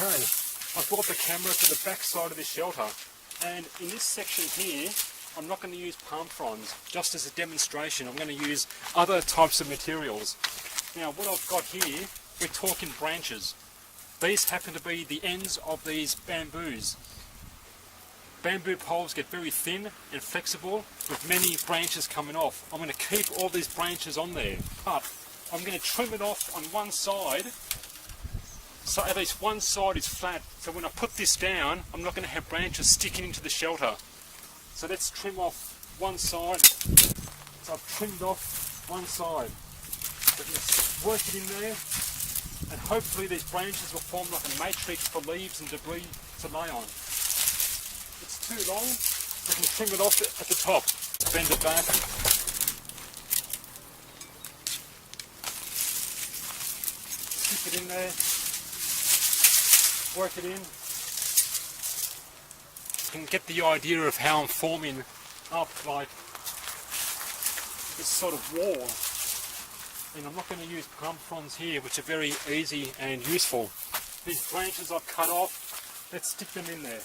Okay, I brought the camera to the back side of this shelter, and in this section here I'm not going to use palm fronds. Just as a demonstration, I'm going to use other types of materials. Now what I've got here, we're talking branches. These happen to be the ends of these bamboos. Bamboo poles get very thin and flexible with many branches coming off. I'm going to keep all these branches on there, but I'm going to trim it off on one side so at least one side is flat, so when I put this down I'm not going to have branches sticking into the shelter. So let's trim off one side. So I've trimmed off one side. We're going to work it in there, and hopefully these branches will form like a matrix for leaves and debris to lay on. If it's too long, we can trim it off at the top. Bend it back. Stick it in there. Work it in. You can get the idea of how I'm forming up like this sort of wall. And I'm not going to use palm fronds here, which are very easy and useful. These branches I've cut off, let's stick them in there.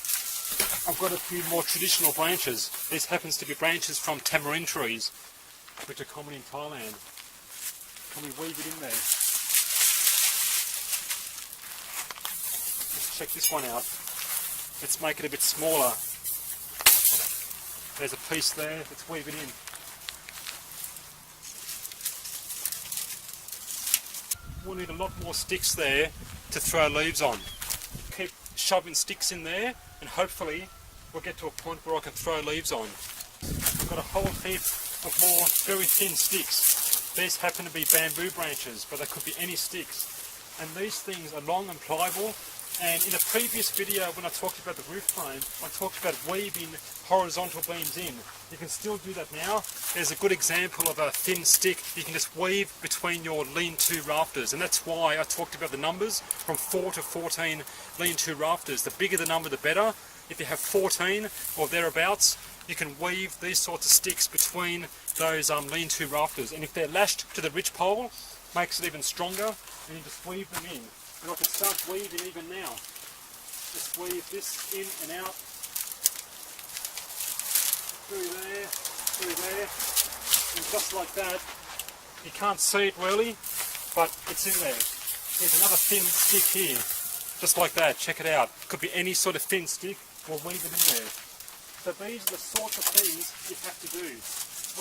I've got a few more traditional branches. This happens to be branches from tamarind trees, which are common in Thailand. Can we weave it in there? Let's check this one out. Let's make it a bit smaller. There's a piece there, let's weave it in. We'll need a lot more sticks there to throw leaves on. Keep shoving sticks in there and hopefully we'll get to a point where I can throw leaves on. I've got a whole heap of more very thin sticks. These happen to be bamboo branches, but they could be any sticks. And these things are long and pliable. And in a previous video when I talked about the roof frame, I talked about weaving horizontal beams in. You can still do that now. There's a good example of a thin stick. You can just weave between your lean-to rafters, and that's why I talked about the numbers from 4 to 14 lean-to rafters. The bigger the number the better. If you have 14 or thereabouts, you can weave these sorts of sticks between those lean-to rafters, and if they're lashed to the ridgepole, makes it even stronger, and you just weave them in. And I can start weaving even now. Just weave this in and out. Through there, and just like that. You can't see it really, but it's in there. There's another thin stick here, just like that. Check it out. Could be any sort of thin stick. We'll weave it in there. So these are the sorts of things you have to do.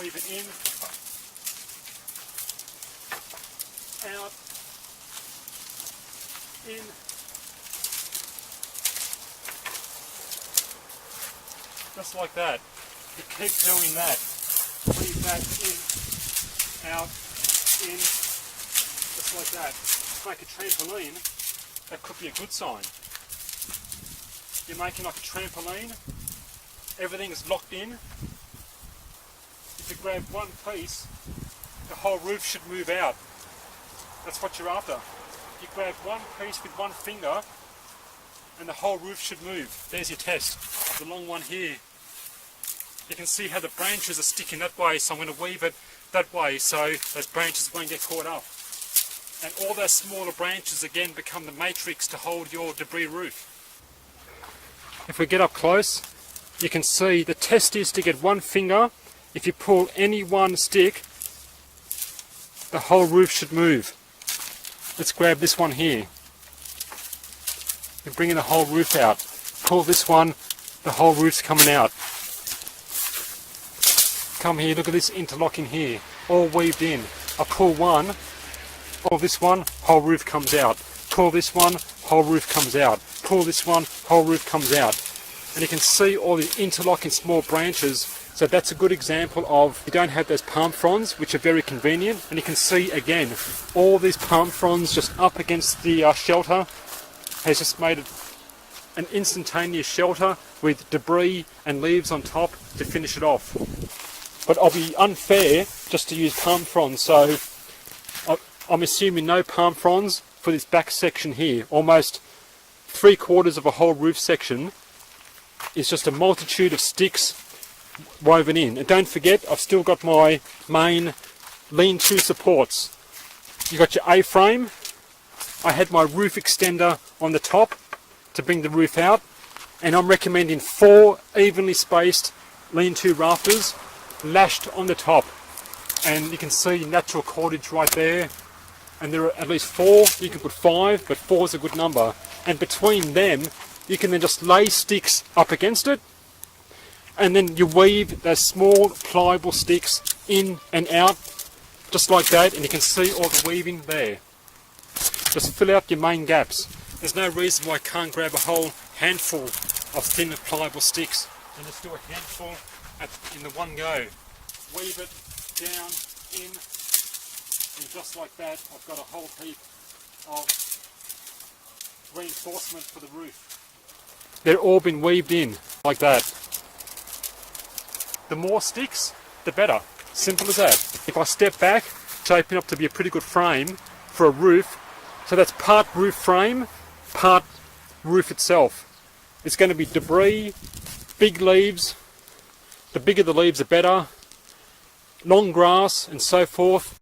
Weave it in, out, in, just like that. You keep doing that. Weave that in, out, in, just like that. Make a trampoline, that could be a good sign. You're making like a trampoline, everything is locked in. If you grab one piece, the whole roof should move out. That's what you're after. You grab one piece with one finger and the whole roof should move. There's your test. The long one here. You can see how the branches are sticking that way, so I'm going to weave it that way so those branches won't get caught up. And all those smaller branches again become the matrix to hold your debris roof. If we get up close, you can see the test is to get one finger. If you pull any one stick, the whole roof should move. Let's grab this one here. You're bringing the whole roof out. Pull this one, the whole roof's coming out. Come here, look at this interlocking here, all weaved in. I pull one, pull this one, whole roof comes out. Pull this one, whole roof comes out. Pull this one, whole roof comes out. And you can see all the interlocking small branches. So that's a good example of you don't have those palm fronds, which are very convenient. And you can see again, all these palm fronds just up against the shelter has just made it an instantaneous shelter with debris and leaves on top to finish it off. But I'll be unfair just to use palm fronds, so I'm assuming no palm fronds for this back section here. Almost 3/4 of a whole roof section is just a multitude of sticks woven in. And don't forget, I've still got my main lean-to supports. You got your A-frame. I had my roof extender on the top, to bring the roof out, and I'm recommending 4 evenly spaced lean-to rafters lashed on the top. And you can see natural cordage right there, and there are at least 4. You can put 5, but 4 is a good number. And between them you can then just lay sticks up against it, and then you weave those small pliable sticks in and out just like that, and you can see all the weaving there. Just fill out your main gaps. There's no reason why I can't grab a whole handful of thin pliable sticks and just do a handful in the one go. Weave it down in, and just like that I've got a whole heap of reinforcement for the roof. They're all been weaved in like that. The more sticks, the better. Simple as that. If I step back, it's opening up to be a pretty good frame for a roof. So that's part roof frame, part roof itself. It's going to be debris, big leaves. The bigger the leaves, the better. Long grass and so forth.